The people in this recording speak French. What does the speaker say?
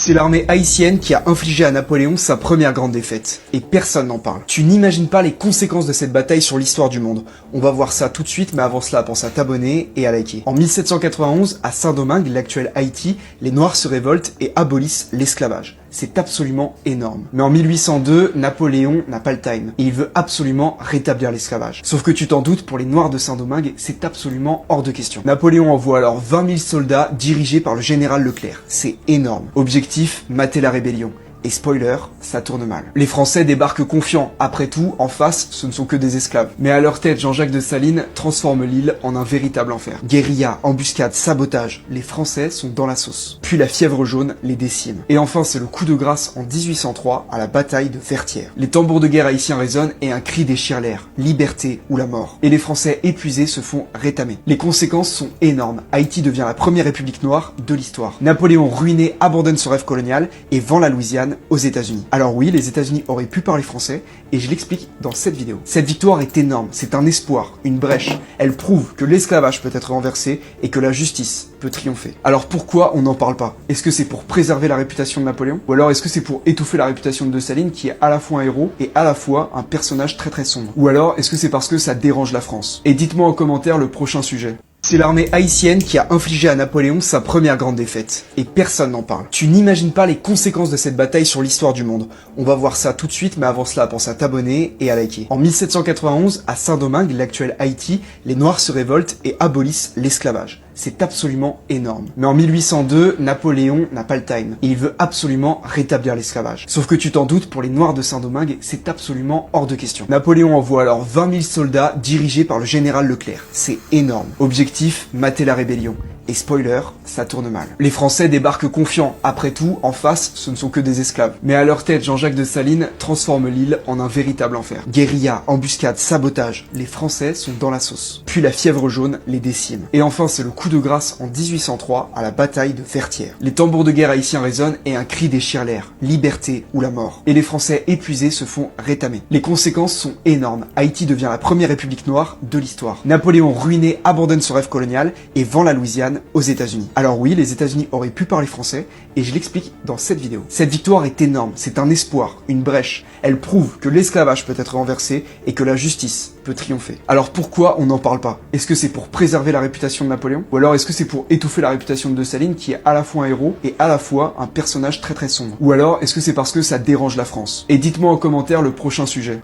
C'est l'armée haïtienne qui a infligé à Napoléon sa première grande défaite. Et personne n'en parle. Tu n'imagines pas les conséquences de cette bataille sur l'histoire du monde. On va voir ça tout de suite, mais avant cela, pense à t'abonner et à liker. En 1791, à Saint-Domingue, l'actuel Haïti, les Noirs se révoltent et abolissent l'esclavage. C'est absolument énorme. Mais en 1802, Napoléon n'a pas le time. Et il veut absolument rétablir l'esclavage. Sauf que tu t'en doutes, pour les Noirs de Saint-Domingue, c'est absolument hors de question. Napoléon envoie alors 20 000 soldats dirigés par le général Leclerc. C'est énorme. Objectif, mater la rébellion. Et spoiler, ça tourne mal. Les Français débarquent confiants. Après tout, en face, ce ne sont que des esclaves. Mais à leur tête, Jean-Jacques de Salines transforme l'île en un véritable enfer. Guérilla, embuscade, sabotage, les Français sont dans la sauce. Puis la fièvre jaune les décime. Et enfin, c'est le coup de grâce en 1803 à la bataille de Vertières. Les tambours de guerre haïtiens résonnent et un cri déchire l'air. Liberté ou la mort. Et les Français épuisés se font rétamer. Les conséquences sont énormes. Haïti devient la première république noire de l'histoire. Napoléon ruiné abandonne son rêve colonial et vend la Louisiane aux États-Unis. Alors oui, les États-Unis auraient pu parler français, et je l'explique dans cette vidéo. Cette victoire est énorme, c'est un espoir, une brèche. Elle prouve que l'esclavage peut être renversé et que la justice peut triompher. Alors pourquoi on n'en parle pas? Est-ce que c'est pour préserver la réputation de Napoléon? Ou alors est-ce que c'est pour étouffer la réputation de Dessalines, qui est à la fois un héros et à la fois un personnage très sombre? Ou alors est-ce que c'est parce que ça dérange la France? Et dites-moi en commentaire le prochain sujet. C'est l'armée haïtienne qui a infligé à Napoléon sa première grande défaite. Et personne n'en parle. Tu n'imagines pas les conséquences de cette bataille sur l'histoire du monde. On va voir ça tout de suite, mais avant cela, pense à t'abonner et à liker. En 1791, à Saint-Domingue, l'actuel Haïti, les Noirs se révoltent et abolissent l'esclavage. C'est absolument énorme. Mais en 1802, Napoléon n'a pas le time. Et il veut absolument rétablir l'esclavage. Sauf que tu t'en doutes, pour les Noirs de Saint-Domingue, c'est absolument hors de question. Napoléon envoie alors 20 000 soldats dirigés par le général Leclerc. C'est énorme. Objectif, mater la rébellion. Et spoiler, ça tourne mal. Les Français débarquent confiants. Après tout, en face, ce ne sont que des esclaves. Mais à leur tête, Jean-Jacques de Salines transforme l'île en un véritable enfer. Guérilla, embuscade, sabotage, les Français sont dans la sauce. Puis la fièvre jaune les décime. Et enfin, c'est le coup de grâce en 1803 à la bataille de Vertières. Les tambours de guerre haïtiens résonnent et un cri déchire l'air. Liberté ou la mort. Et les Français épuisés se font rétamer. Les conséquences sont énormes. Haïti devient la première république noire de l'histoire. Napoléon ruiné abandonne son rêve colonial et vend la Louisiane aux États-Unis. Alors oui, les États-Unis auraient pu parler français, et je l'explique dans cette vidéo. Cette victoire est énorme, c'est un espoir, une brèche. Elle prouve que l'esclavage peut être renversé et que la justice peut triompher. Alors pourquoi on n'en parle pas? Est-ce que c'est pour préserver la réputation de Napoléon? Ou alors est-ce que c'est pour étouffer la réputation de Dessalines, qui est à la fois un héros et à la fois un personnage très sombre? Ou alors est-ce que c'est parce que ça dérange la France? Et dites-moi en commentaire le prochain sujet.